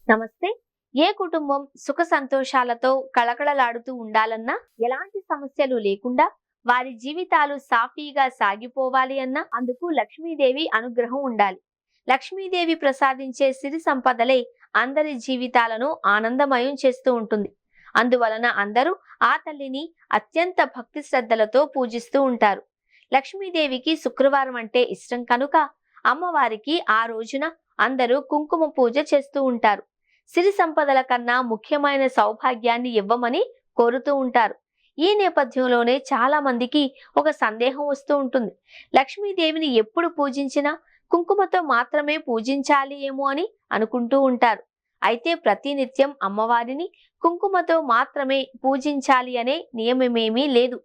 నమస్తే. ఏ కుటుంబం సుఖ సంతోషాలతో కళకళలాడుతూ ఉండాలన్నా, ఎలాంటి సమస్యలు లేకుండా వారి జీవితాలు సాఫీగా సాగిపోవాలి అన్నా అందుకు లక్ష్మీదేవి అనుగ్రహం ఉండాలి. లక్ష్మీదేవి ప్రసాదించే సిరి సంపదలే అందరి జీవితాలను ఆనందమయం చేస్తూ ఉంటుంది. అందువలన అందరూ ఆ తల్లిని అత్యంత భక్తి శ్రద్ధలతో పూజిస్తూ ఉంటారు. లక్ష్మీదేవికి శుక్రవారం అంటే ఇష్టం కనుక అమ్మవారికి ఆ రోజున అందరూ కుంకుమ పూజ చేస్తూ ఉంటారు. సిరి సంపదల కన్నా ముఖ్యమైన సౌభాగ్యాన్ని ఇవ్వమని కోరుతూ ఉంటారు. ఈ నేపథ్యంలోనే చాలా మందికి ఒక సందేహం వస్తూ ఉంటుంది. లక్ష్మీదేవిని ఎప్పుడు పూజించినా కుంకుమతో మాత్రమే పూజించాలి ఏమో అని అనుకుంటూ ఉంటారు. అయితే ప్రతినిత్యం అమ్మవారిని కుంకుమతో మాత్రమే పూజించాలి అనే నియమమేమీ లేదు.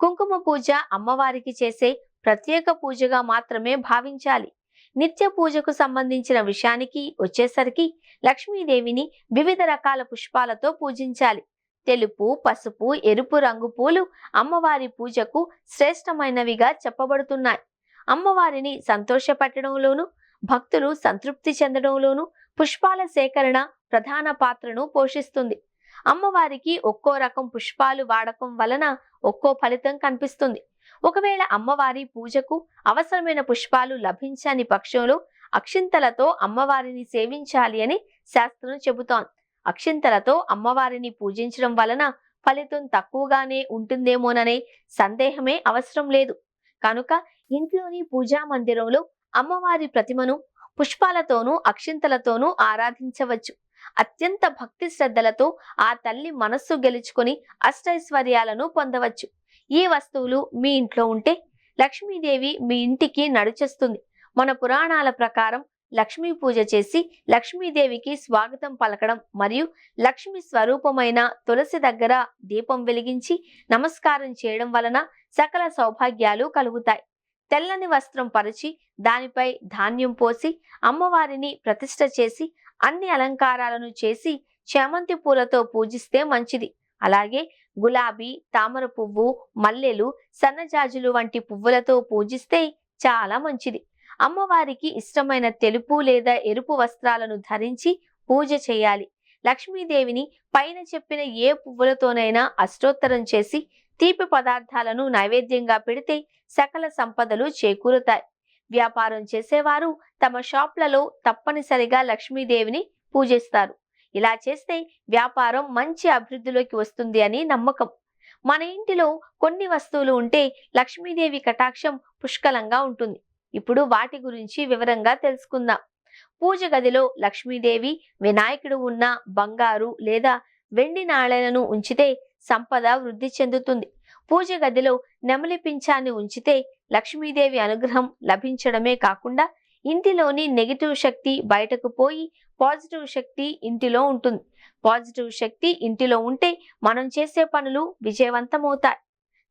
కుంకుమ పూజ అమ్మవారికి చేసే ప్రత్యేక పూజగా మాత్రమే భావించాలి. నిత్య పూజకు సంబంధించిన విషయానికి వచ్చేసరికి లక్ష్మీదేవిని వివిధ రకాల పుష్పాలతో పూజించాలి. తెలుపు, పసుపు, ఎరుపు రంగు పూలు అమ్మవారి పూజకు శ్రేష్టమైనవిగా చెప్పబడుతున్నాయి. అమ్మవారిని సంతోషపెట్టడంలోనూ భక్తులు సంతృప్తి చెందడంలోనూ పుష్పాల సేకరణ ప్రధాన పాత్రను పోషిస్తుంది. అమ్మవారికి ఒక్కో రకం పుష్పాలు వాడకం వలన ఒక్కో ఫలితం కనిపిస్తుంది. ఒకవేళ అమ్మవారి పూజకు అవసరమైన పుష్పాలు లభించని పక్షంలో అక్షింతలతో అమ్మవారిని సేవించాలి అని శాస్త్రం చెబుతోంది. అక్షింతలతో అమ్మవారిని పూజించడం వలన ఫలితం తక్కువగానే ఉంటుందేమోననే సందేహమే అవసరం లేదు. కనుక ఇంట్లోని పూజా మందిరంలో అమ్మవారి ప్రతిమను పుష్పాలతోనూ అక్షింతలతోనూ ఆరాధించవచ్చు. అత్యంత భక్తి శ్రద్ధలతో ఆ తల్లి మనస్సు గెలుచుకొని అష్టైశ్వర్యాలను పొందవచ్చు. ఈ వస్తువులు మీ ఇంట్లో ఉంటే లక్ష్మీదేవి మీ ఇంటికి నడిచేస్తుంది. మన పురాణాల ప్రకారం లక్ష్మీ పూజ చేసి లక్ష్మీదేవికి స్వాగతం పలకడం మరియు లక్ష్మి స్వరూపమైన తులసి దగ్గర దీపం వెలిగించి నమస్కారం చేయడం వలన సకల సౌభాగ్యాలు కలుగుతాయి. తెల్లని వస్త్రం పరిచి దానిపై ధాన్యం పోసి అమ్మవారిని ప్రతిష్ఠ చేసి అన్ని అలంకారాలను చేసి చామంతి పూలతో పూజిస్తే మంచిది. అలాగే గులాబీ, తామర పువ్వు, మల్లెలు, సన్నజాజులు వంటి పువ్వులతో పూజిస్తే చాలా మంచిది. అమ్మవారికి ఇష్టమైన తెలుపు లేదా ఎరుపు వస్త్రాలను ధరించి పూజ చేయాలి. లక్ష్మీదేవిని పైన చెప్పిన ఏ పువ్వులతోనైనా అష్టోత్తరం చేసి తీపి పదార్థాలను నైవేద్యంగా పెడితే సకల సంపదలు చేకూరుతాయి. వ్యాపారం చేసేవారు తమ షాప్లలో తప్పనిసరిగా లక్ష్మీదేవిని పూజిస్తారు. ఇలా చేస్తే వ్యాపారం మంచి అభివృద్ధిలోకి వస్తుంది అని నమ్మకం. మన ఇంటిలో కొన్ని వస్తువులు ఉంటే లక్ష్మీదేవి కటాక్షం పుష్కలంగా ఉంటుంది. ఇప్పుడు వాటి గురించి వివరంగా తెలుసుకుందాం. పూజ గదిలో లక్ష్మీదేవి, వినాయకుడు ఉన్న బంగారు లేదా వెండి నాణేలను ఉంచితే సంపద వృద్ధి చెందుతుంది. పూజ గదిలో నెమలి పింఛాన్ని ఉంచితే లక్ష్మీదేవి అనుగ్రహం లభించడమే కాకుండా ఇంటిలోని నెగిటివ్ శక్తి బయటకు పోయి పాజిటివ్ శక్తి ఇంటిలో ఉంటుంది. పాజిటివ్ శక్తి ఇంటిలో ఉంటే మనం చేసే పనులు విజయవంతమవుతాయి.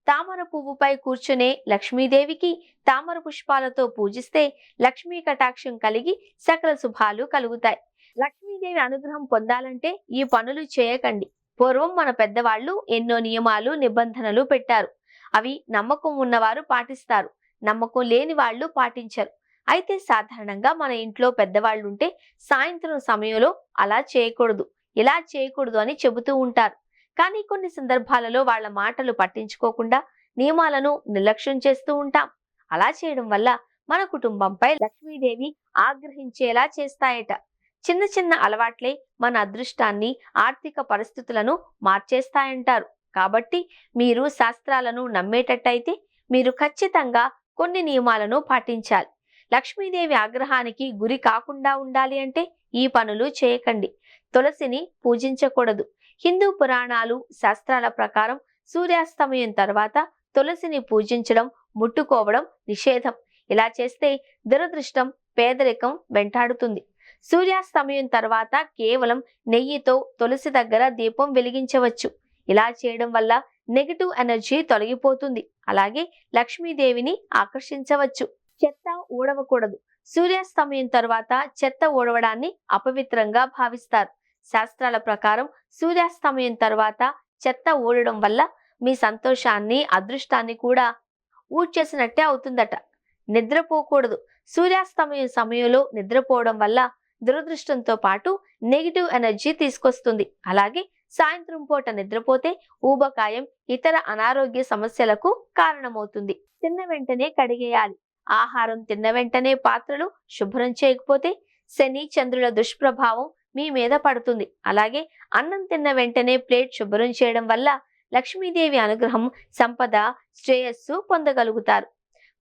తామర పువ్వుపై కూర్చునే లక్ష్మీదేవికి తామర పుష్పాలతో పూజిస్తే లక్ష్మీ కటాక్షం కలిగి సకల శుభాలు కలుగుతాయి. లక్ష్మీదేవి అనుగ్రహం పొందాలంటే ఈ పనులు చేయకండి. పూర్వం మన పెద్దవాళ్ళు ఎన్నో నియమాలు, నిబంధనలు పెట్టారు. అవి నమ్మకం ఉన్నవారు పాటిస్తారు, నమ్మకం లేని వాళ్ళు పాటించరు. అయితే సాధారణంగా మన ఇంట్లో పెద్దవాళ్ళు ఉంటే సాయంత్రం సమయంలో అలా చేయకూడదు, ఇలా చేయకూడదు అని చెబుతూ ఉంటారు. కానీ కొన్ని సందర్భాలలో వాళ్ళ మాటలు పట్టించుకోకుండా నియమాలను నిర్లక్ష్యం చేస్తూ ఉంటాం. అలా చేయడం వల్ల మన కుటుంబంపై లక్ష్మీదేవి ఆగ్రహించేలా చేస్తాయట. చిన్న చిన్న అలవాట్లే మన అదృష్టాన్ని, ఆర్థిక పరిస్థితులను మార్చేస్తాయంటారు. కాబట్టి మీరు శాస్త్రాలను నమ్మేటట్టయితే మీరు ఖచ్చితంగా కొన్ని నియమాలను పాటించాలి. లక్ష్మీదేవి ఆగ్రహానికి గురి కాకుండా ఉండాలి అంటే ఈ పనులు చేయకండి. తులసిని పూజించకూడదు. హిందూ పురాణాలు, శాస్త్రాల ప్రకారం సూర్యాస్తమయం తర్వాత తులసిని పూజించడం, ముట్టుకోవడం నిషేధం. ఇలా చేస్తే దురదృష్టం, పేదరికం వెంటాడుతుంది. సూర్యాస్తమయం తర్వాత కేవలం నెయ్యితో తులసి దగ్గర దీపం వెలిగించవచ్చు. ఇలా చేయడం వల్ల నెగిటివ్ ఎనర్జీ తొలగిపోతుంది. అలాగే లక్ష్మీదేవిని ఆకర్షించవచ్చు. చెత్త ఊడవకూడదు. సూర్యాస్తమయం తర్వాత చెత్త ఊడవడాన్ని అపవిత్రంగా భావిస్తారు. శాస్త్రాల ప్రకారం సూర్యాస్తమయం తర్వాత చెత్త ఊడడం వల్ల మీ సంతోషాన్ని, అదృష్టాన్ని కూడా ఊడ్చేసినట్టే అవుతుందట. నిద్రపోకూడదు. సూర్యాస్తమయం సమయంలో నిద్రపోవడం వల్ల దురదృష్టంతో పాటు నెగిటివ్ ఎనర్జీ తీసుకొస్తుంది. అలాగే సాయంత్రం పూట నిద్రపోతే ఊబకాయం, ఇతర అనారోగ్య సమస్యలకు కారణమవుతుంది. తిన్న వెంటనే కడిగేయాలి. ఆహారం తిన్న వెంటనే పాత్రలు శుభ్రం చేయకపోతే శని చంద్రుల దుష్ప్రభావం మీ మీద పడుతుంది. అలాగే అన్నం తిన్న వెంటనే ప్లేట్ శుభ్రం చేయడం వల్ల లక్ష్మీదేవి అనుగ్రహం, సంపద, శ్రేయస్సు పొందగలుగుతారు.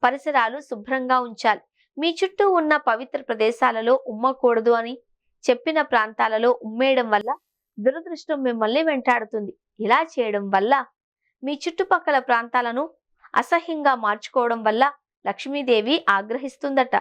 పరిసరాలు శుభ్రంగా ఉంచాలి. మీ చుట్టూ ఉన్న పవిత్ర ప్రదేశాలలో ఉమ్మకూడదు అని చెప్పిన ప్రాంతాలలో ఉమ్మేయడం వల్ల దురదృష్టం మిమ్మల్ని వెంటాడుతుంది. ఇలా చేయడం వల్ల మీ చుట్టుపక్కల ప్రాంతాలను అసహ్యంగా మార్చుకోవడం వల్ల లక్ష్మీదేవి ఆగ్రహిస్తుందట.